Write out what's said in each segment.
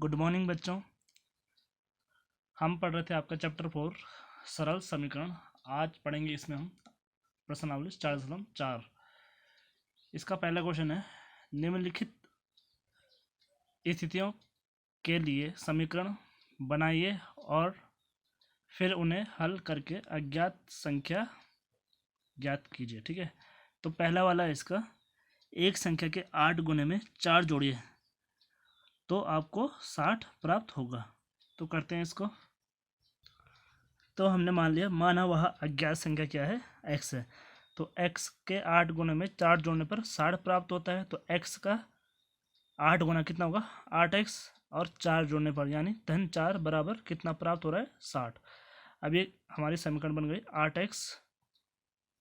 Good morning बच्चों। हम पढ़ रहे थे आपका चैप्टर 4 सरल समीकरण। आज पढ़ेंगे इसमें हम प्रश्नावली 4.4। इसका पहला क्वेश्चन है, निम्नलिखित स्थितियों के लिए समीकरण बनाइए और फिर उन्हें हल करके अज्ञात संख्या ज्ञात कीजिए। ठीक है, तो पहला वाला है इसका, एक संख्या के 8 गुने में 4 जोड़िए तो आपको 60 प्राप्त होगा। तो करते हैं इसको। तो हमने माना वह अज्ञात संख्या क्या है, x है। तो x के 8 गुने में 4 जोड़ने पर 60 प्राप्त होता है। तो x का 8 गुना कितना होगा, 8x, और 4 जोड़ने पर यानी धन 4 बराबर कितना प्राप्त हो रहा है, 60। अब ये हमारी समीकरण बन गई 8x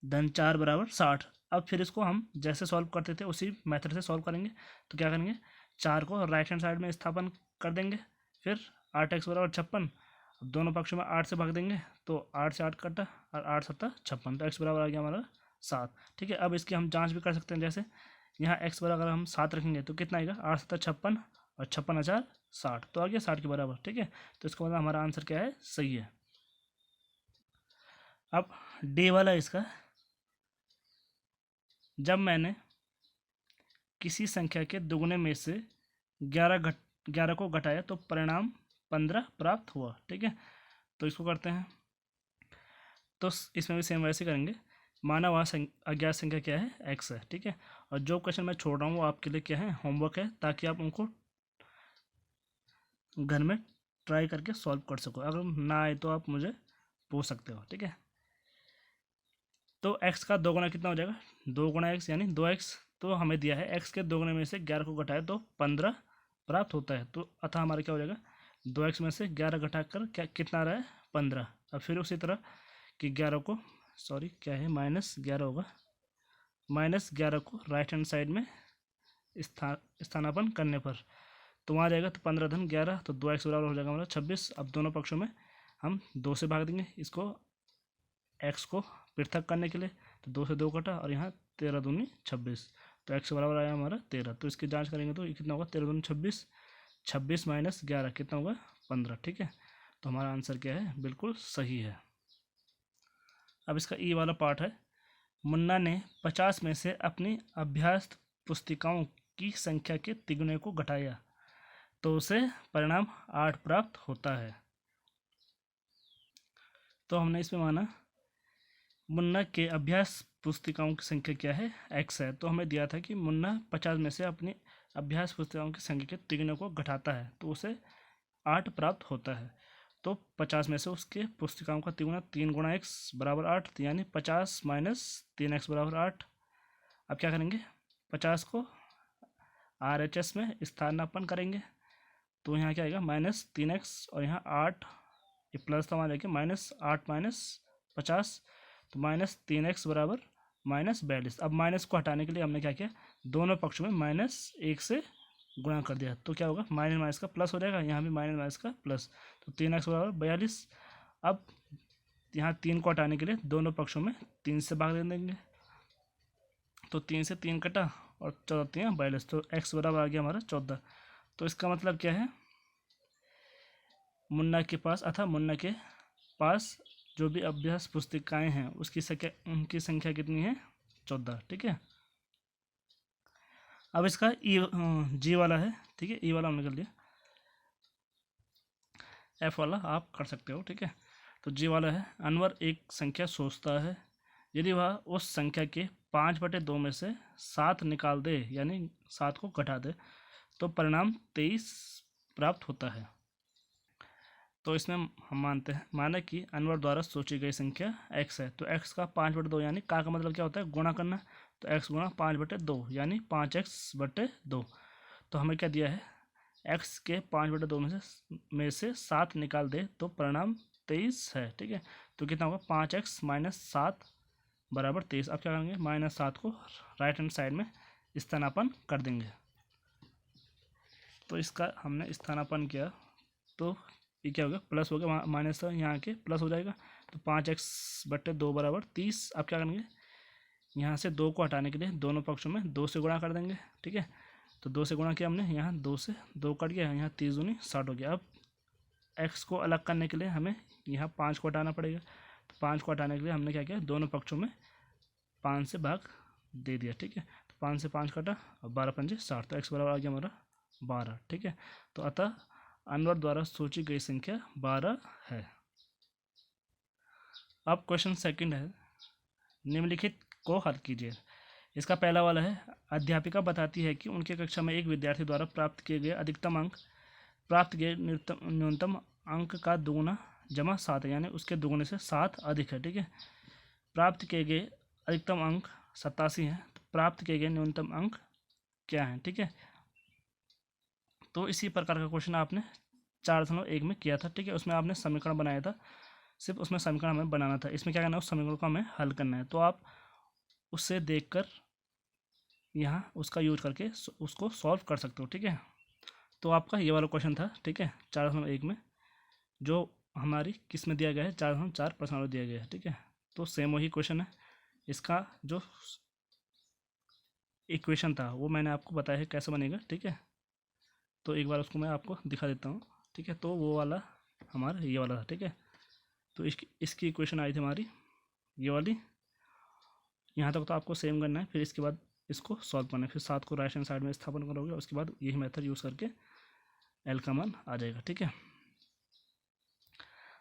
धन 4 बराबर 60। अब फिर इसको हम जैसे सॉल्व करते थे उसी मेथड से सॉल्व करेंगे। तो क्या करेंगे, 4 को राइट हैंड साइड में स्थापन कर देंगे, फिर 8x बराबर 56। अब दोनों पक्षों में 8 से भाग देंगे तो 8 से 8 कटा और 8 7 56, तो x बराबर आ गया हमारा 7। ठीक है, अब इसकी हम जांच भी कर सकते हैं। जैसे यहाँ x बराबर अगर हम 7 रखेंगे तो कितना आएगा, 8 7 56 और 56 4 60, तो आ गया 60 के बराबर। ठीक है, तो इसका मतलब हमारा आंसर क्या है, सही है। अब डी वाला इसका, जब मैंने किसी संख्या के दुगुने में से 11 को घटाया तो परिणाम 15 प्राप्त हुआ। ठीक है, तो इसको करते हैं। तो इसमें भी सेम वैसे करेंगे। माना वह अज्ञात संख्या क्या है, x है। ठीक है, और जो क्वेश्चन मैं छोड़ रहा हूँ वो आपके लिए क्या है, होमवर्क है, ताकि आप उनको घर में ट्राई करके सॉल्व कर सको। अगर ना आए तो आप मुझे पूछ सकते हो। ठीक है, तो x का 2 गुना कितना हो जाएगा, 2 गुना x यानी 2x। तो हमें दिया है x के 2 गुने में से 11 को घटाए तो 15 प्राप्त होता है। तो अतः हमारा क्या हो जाएगा, 2x में से 11 घटाकर क्या कितना आ रहा है, 15। अब फिर उसी तरह कि 11 को क्या है, -11 होगा। -11 को राइट हैंड साइड में स्थानापन्न करने पर तो वहाँ जाएगा तो 15 धन 11, तो 2x बराबर हो जाएगा हमारा 26। अब दोनों पक्षों में हम 2 से भाग देंगे इसको, x को पृथक करने के लिए। तो 2 से 2 कटा और यहाँ 13 दूनी 26, तो x बराबर आया हमारा 13। तो इसकी जांच करेंगे तो ये कितना होगा, 13 दूनी 26, 26 - 11 कितना होगा, 15। ठीक है, तो हमारा आंसर क्या है, बिल्कुल सही है। अब इसका ई वाला पार्ट है, मुन्ना ने 50 में से अपनी अभ्यास पुस्तिकाओं की संख्या के तिगुने को घटाया तो उसे परिणाम 8 प्राप्त होता है। तो हमने इसमें माना मुन्ना के अभ्यास पुस्तिकाओं की संख्या क्या है, x है। तो हमें दिया था कि मुन्ना 50 में से अपनी अभ्यास पुस्तिकाओं की संख्या के तिगुने को घटाता है तो उसे 8 प्राप्त होता है। तो 50 में से उसके पुस्तिकाओं का तिगुना 3 गुना x बराबर 8, यानी 50 - 3x बराबर 8। अब क्या करेंगे, 50 को RHS में स्थानापन्न करेंगे तो यहाँ क्या आएगा, -3x, और यहाँ 8, ये प्लस तो हमारा -8 - 50, तो -3x बराबर -42। अब माइनस को हटाने के लिए हमने क्या किया, दोनों पक्षों में -1 से गुणा कर दिया। तो क्या होगा, माइनस माइनस का प्लस हो जाएगा, यहाँ भी माइनस माइनस का प्लस, तो 3x बराबर 42। अब यहाँ 3 को हटाने के लिए दोनों पक्षों में 3 से भाग दे देंगे, तो 3 से 3 कटा और 14 3 42, तो x बराबर आ गया हमारा 14। तो इसका मतलब क्या है, मुन्ना के पास जो भी अभ्यास पुस्तिकाएं हैं उनकी संख्या कितनी है, 14। ठीक है, अब इसका जी वाला है। ठीक है, ई वाला हमने कर लिया, एफ वाला आप कर सकते हो। ठीक है, तो जी वाला है, अनवर एक संख्या सोचता है, यदि वह उस संख्या के 5/2 में से 7 निकाल दे यानी 7 को घटा दे तो परिणाम 23 प्राप्त होता है। तो इसमें हम माना कि अनवर द्वारा सोची गई संख्या x है। तो x का 5/2 यानी का मतलब क्या होता है, गुणा करना। तो x गुणा 5/2 यानी 5x/2। तो हमें क्या दिया है, x के 5/2 में से 7 निकाल दे तो परिणाम 23 है। ठीक है, तो कितना होगा, 5x - 7 बराबर 23। अब क्या करेंगे, -7 को राइट हैंड साइड में स्थानापन्न कर देंगे। तो इसका हमने स्थानापन्न किया तो ये क्या होगा, प्लस हो गया, माइनस था यहाँ के प्लस हो जाएगा, तो 5x/2 बराबर 30। अब क्या करेंगे, यहाँ से 2 को हटाने के लिए दोनों पक्षों में 2 से गुणा कर देंगे। ठीक है, तो 2 से गुणा किया हमने, यहाँ 2 से 2 कट गया, यहाँ 30 दूनी 60 हो गया। अब x को अलग करने के लिए हमें यहाँ 5 को हटाना पड़ेगा। तो 5 को हटाने के लिए हमने क्या किया, दोनों पक्षों में 5 से भाग दे दिया। ठीक है, तो 5 से 5 कटा और 12 पंजे 60, तो x बराबर आ गया हमारा 12। ठीक है, तो अतः अनवर द्वारा सोची गई संख्या 12 है। अब क्वेश्चन सेकंड है, निम्नलिखित को हल कीजिए। इसका पहला वाला है, अध्यापिका बताती है कि उनके कक्षा में एक विद्यार्थी द्वारा प्राप्त किए गए अधिकतम अंक प्राप्त किए न्यूनतम अंक का दुगुना जमा 7 है, यानी उसके दुगुने से 7 अधिक है। ठीक है, प्राप्त किए गए अधिकतम अंक 87 है, तो प्राप्त किए गए न्यूनतम अंक क्या है। ठीक है, तो इसी प्रकार का क्वेश्चन आपने 4.1 में किया था। ठीक है, उसमें आपने समीकरण बनाया था, सिर्फ उसमें समीकरण हमें बनाना था। इसमें क्या करना है, उस समीकरण को हमें हल करना है। तो आप उससे देखकर यहाँ उसका यूज करके उसको सॉल्व कर सकते हो। ठीक है, तो आपका ये वाला क्वेश्चन था। ठीक है, 4.1 में जो हमारी किस में दिया गया है, 4.4 प्रश्न में दिया गया है। ठीक है, तो सेम वही क्वेश्चन है। इसका जो इक्वेशन था वो मैंने आपको बताया है कैसे बनेगा। ठीक है, तो एक बार उसको मैं आपको दिखा देता हूँ। ठीक है, तो वो वाला हमारा ये वाला था। ठीक है, तो इसकी इक्वेशन आई थी हमारी ये वाली। यहाँ तक तो आपको सेम करना है, फिर इसके बाद इसको सॉल्व करना है, फिर 7 को राइट हैंड साइड में स्थापन करोगे, उसके बाद यही मेथड यूज़ करके एल का मान आ जाएगा। ठीक है,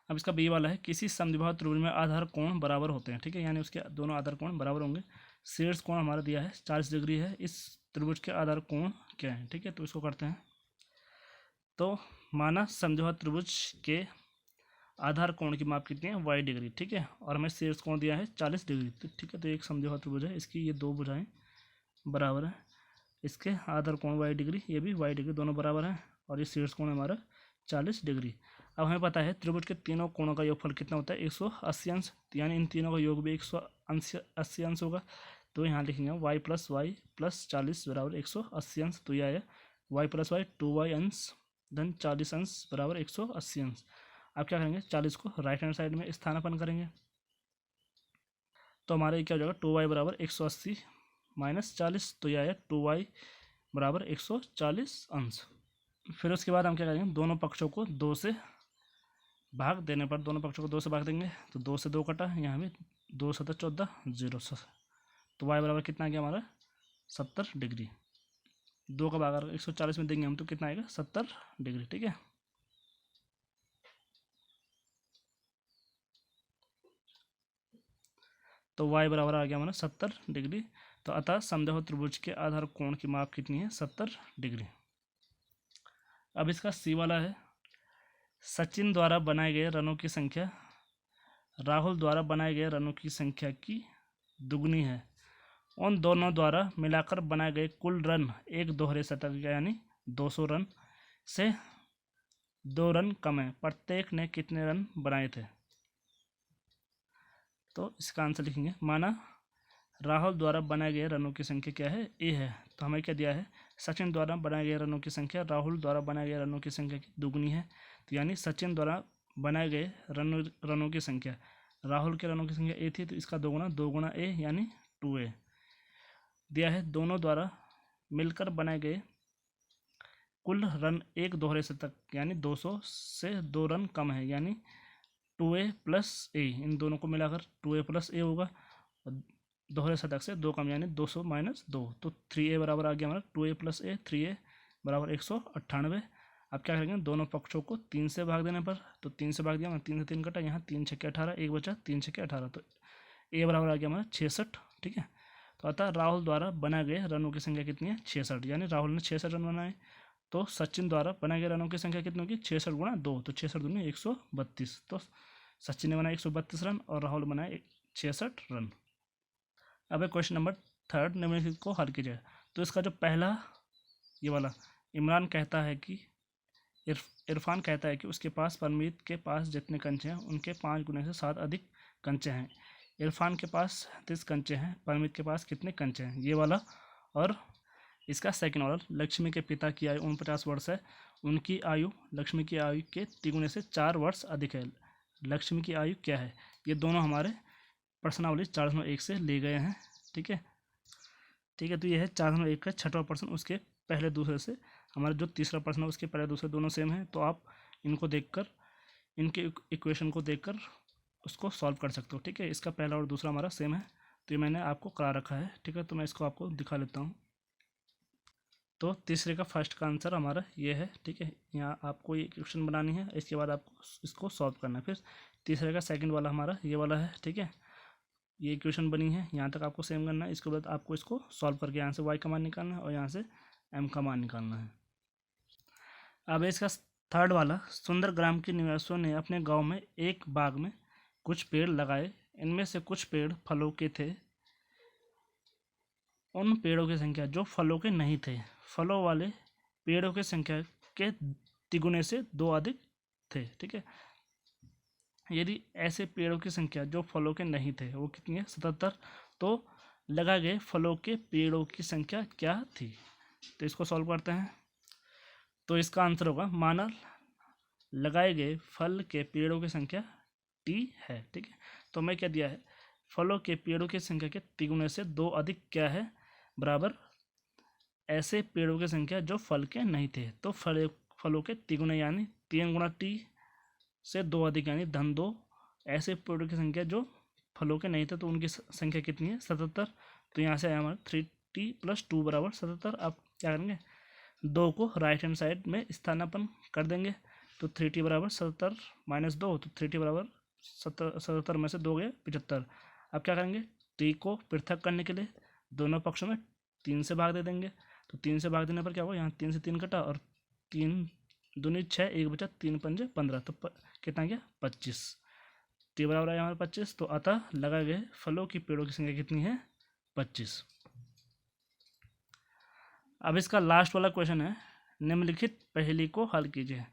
अब इसका बी वाला है, किसी समद्विबाहु त्रिभुज में आधार कोण बराबर होते हैं। ठीक है, यानी उसके दोनों आधार कोण बराबर होंगे। शीर्ष कोण हमारा दिया है 40 डिग्री है, इस त्रिभुज के आधार कोण क्या है। ठीक है, तो इसको करते हैं। तो माना समद्विबाहु त्रिभुज के आधार कोण की माप कितनी है, y डिग्री। ठीक है, और हमें शीर्ष कोण दिया है 40 डिग्री। तो ठीक है, तो एक समद्विबाहु त्रिभुज है, इसकी ये दो भुजाएं बराबर है, इसके आधार कोण y डिग्री, ये भी y डिग्री, दोनों बराबर हैं, और ये शीर्ष कोण हमारा 40 डिग्री। अब हमें पता है त्रिभुज के तीनों कोणों का योगफल कितना होता है, 180 अंश, यानी इन तीनों का योग भी 180 अंश होगा। तो यहाँ लिखेंगे y प्लस 40 बराबर 180 अंश। तो यह आया y प्लस वाई 2y अंश धन 40 अंश बराबर 180 अंश। अब क्या करेंगे, 40 को राइट हैंड साइड में स्थानापन्न करेंगे, तो हमारे क्या हो जाएगा, 2y बराबर 180 माइनस 40, तो यह आया 2y बराबर 140 अंश। फिर उसके बाद हम क्या करेंगे, दोनों पक्षों को 2 से भाग देने पर, दोनों पक्षों को 2 से भाग देंगे, तो 2 से 2 कटा, यहाँ भी 2 7 14 0, तो y बराबर कितना आ गया हमारा 70 डिग्री। 2 का भाग 140 में देंगे हम, तो कितना आएगा 70 डिग्री। ठीक है, तो y बराबर आ गया हमारा 70 डिग्री। तो अतः समद्विबाहु त्रिभुज के आधार कोण की माप कितनी है, 70 डिग्री। अब इसका सी वाला है, सचिन द्वारा बनाए गए रनों की संख्या राहुल द्वारा बनाए गए रनों की संख्या की दुगनी है। उन दोनों द्वारा मिलाकर बनाए गए कुल रन एक दोहरे शतक यानी 200 रन से 2 रन कम है। प्रत्येक ने कितने रन बनाए थे। तो इसका आंसर लिखेंगे, माना राहुल द्वारा बनाए गए रनों की संख्या क्या है, ए है, तो हमें क्या दिया है, सचिन द्वारा बनाए गए रनों की संख्या राहुल द्वारा बनाए गए रनों की संख्या की दुगनी है। तो यानी सचिन द्वारा बनाए गए रनों की संख्या, राहुल के रनों की संख्या ए थी, तो इसका 2 गुना ए यानी 2a दिया है। दोनों द्वारा मिलकर बनाए गए कुल रन एक दोहरे शतक यानी 200 से 2 रन कम है, यानी 2a प्लस ए, इन दोनों को मिलाकर 2a प्लस ए होगा, दोहरे शतक से 2 कम यानी 200 माइनस 2, तो 3a बराबर आ गया हमारा 2a प्लस ए, 3a बराबर 198। अब क्या करेंगे, दोनों पक्षों को 3 से भाग देने पर, तो 3 से भाग दिया, 3 से 3 कटा, यहाँ 3 छक्के 18, एक बचा 3 छक्के 18, तो a बराबर आ गया हमारा 66। ठीक है, तो अतः राहुल द्वारा बनाए गए रनों की संख्या कितनी है, 66, यानी राहुल ने 66 रन बनाए। तो सचिन द्वारा बनाए गए रनों की संख्या कितनी होगी, 66 गुणा 2, तो 66 दूनी 132, तो सचिन ने बनाए 132 रन और राहुल बनाए 66 रन। अब क्वेश्चन नंबर 3, निम्नलिखित को हल कीजिए। तो इसका जो पहला ये वाला, इमरान कहता है कि इरफान कहता है कि उसके पास परमीत के पास जितने कंचे हैं उनके 5 गुने से 7 अधिक कंचे हैं। इरफान के पास 30 कंचे हैं, परमीत के पास कितने कंचे हैं, ये वाला। और इसका सेकंड वाला, लक्ष्मी के पिता की आयु 49 वर्ष है, उनकी आयु लक्ष्मी की आयु के 3 गुने से 4 वर्ष अधिक है, लक्ष्मी की आयु क्या है। ये दोनों हमारे प्रश्नावली 4.1 से ले गए हैं। ठीक है, तो ये है 4.1 का 6वां प्रश्न, उसके पहले दूसरे से, हमारा जो तीसरा प्रश्न है उसके पहले दूसरे दोनों सेम है, तो आप इनको देखकर, इनके इक्वेशन को देखकर उसको सॉल्व कर सकते हो। ठीक है, इसका पहला और दूसरा हमारा सेम है, तो ये मैंने आपको करा रखा है। ठीक है, तो मैं इसको आपको दिखा लेता हूँ। तो तीसरे का फर्स्ट का आंसर हमारा ये है। ठीक है, यहाँ आपको ये इक्वेशन बनानी है, इसके बाद आपको इसको सॉल्व करना है। फिर तीसरे का सेकंड वाला हमारा ये वाला है। ठीक है, ये इक्वेशन बनी है, यहाँ तक आपको सेम करना है। इसके बाद आपको इसको सॉल्व करके यहाँ से y का मान निकालना है और यहाँ से m का मान निकालना है। अब इसका थर्ड वाला, सुंदर ग्राम के निवासियों ने अपने गांव में एक बाग में कुछ पेड़ लगाए, इनमें से कुछ पेड़ फलों के थे, उन पेड़ों की संख्या जो फलों के नहीं थे फलों वाले पेड़ों की संख्या के तिगुने से 2 अधिक थे। ठीक है, यदि ऐसे पेड़ों की संख्या जो फलों के नहीं थे वो कितनी है, 77, तो लगाए गए फलों के पेड़ों की संख्या क्या थी। तो इसको सॉल्व करते हैं। तो इसका आंसर होगा, माना लगाए गए फल के पेड़ों की संख्या t है। ठीक है, तो मैं क्या दिया है, फलों के पेड़ों की संख्या के तिगुने से 2 अधिक क्या है, बराबर ऐसे पेड़ों की संख्या जो फल के नहीं थे। तो फलों के तिगुने यानी 3 गुना t से 2 अधिक यानी धन 2 ऐसे पेड़ों की संख्या जो फलों के नहीं थे, तो उनकी संख्या कितनी है, 77। तो यहाँ से आया हमारा 3t + 2 बराबर 77। आप क्या करेंगे, 2 को राइट हैंड साइड में स्थानापन्न कर देंगे, तो 3t बराबर 77 - 2, तो 3t बराबर 77 में से 2 गए 75। अब क्या करेंगे, t को पृथक करने के लिए दोनों पक्षों में 3 से भाग दे देंगे। तो 3 से भाग देने पर क्या होगा, यहाँ 3 से 3 कटा और 3 दूनी 6, 1 बचा, 3 पंजे 15, तो कितना गया, 25। t बराबर है हमारे 25। तो अतः लगाए गए फलों की पेड़ों की संख्या कितनी है, 25। अब इसका लास्ट वाला क्वेश्चन है, निम्नलिखित पहेली को हल कीजिए।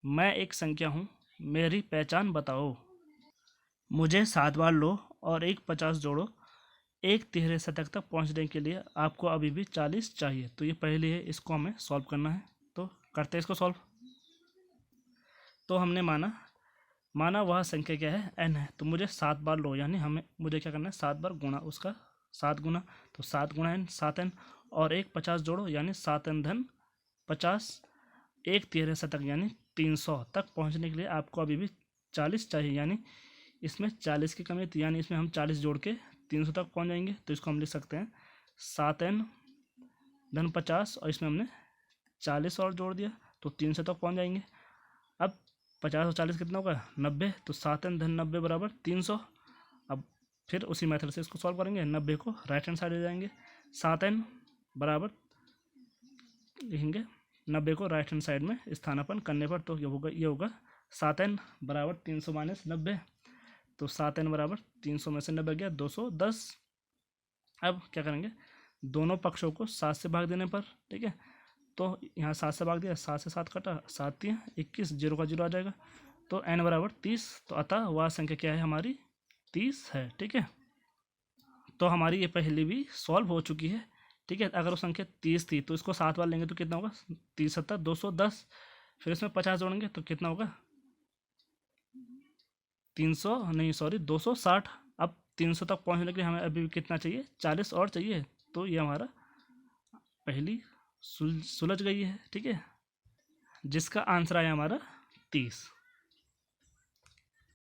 मैं एक संख्या हूँ, मेरी पहचान बताओ। मुझे 7 बार लो और एक 50 जोड़ो, एक तिहरे शतक तक पहुँचने के लिए आपको अभी भी 40 चाहिए। तो ये पहेली है, इसको हमें सॉल्व करना है। तो करते हैं इसको सॉल्व। तो हमने माना वह संख्या क्या है, n है। तो मुझे 7 बार लो, यानी मुझे क्या करना है, 7 बार गुणा उसका 7 गुना, तो 7 गुणा n 7n, और एक 50 जोड़ो यानी 7n धन 50, एक तिहरे शतक यानी 300 तक पहुंचने के लिए आपको अभी भी 40 चाहिए, यानी इसमें 40 की कमी थी, यानी इसमें हम 40 जोड़ के 300 तक पहुंच जाएंगे। तो इसको हम लिख सकते हैं 7n धन 50, और इसमें हमने 40 और जोड़ दिया तो 300 तक पहुंच जाएंगे। अब 50 और 40 कितना होगा, 90, तो 7n धन 90 बराबर 300। अब फिर उसी मेथड से इसको सॉल्व करेंगे, 90 को राइट हैंड साइड ले जाएंगे, 7n बराबर लिखेंगे 90 को राइट हैंड साइड में स्थानापन्न करने पर, तो ये होगा 7n बराबर 300 - 90, तो 7n बराबर 300 में से 90 गया 210। अब क्या करेंगे, दोनों पक्षों को 7 से भाग देने पर, ठीक है, तो यहाँ 7 से भाग दिया, 7 से 7 कटा, 7 3 21, 0 का 0 आ जाएगा, तो n बराबर 30। तो अतः वह संख्या क्या है हमारी, 30 है। ठीक है, तो हमारी ये पहली भी सॉल्व हो चुकी है। ठीक है, अगर वो संख्या 30 थी तो इसको 7 बार लेंगे तो कितना होगा, 30 7 210, फिर इसमें 50 जोड़ेंगे तो कितना होगा, 260। अब 300 तक पहुंचने के लिए हमें अभी भी कितना चाहिए, 40 और चाहिए। तो ये हमारा पहली सुलझ गई है। ठीक है, जिसका आंसर आया हमारा 30।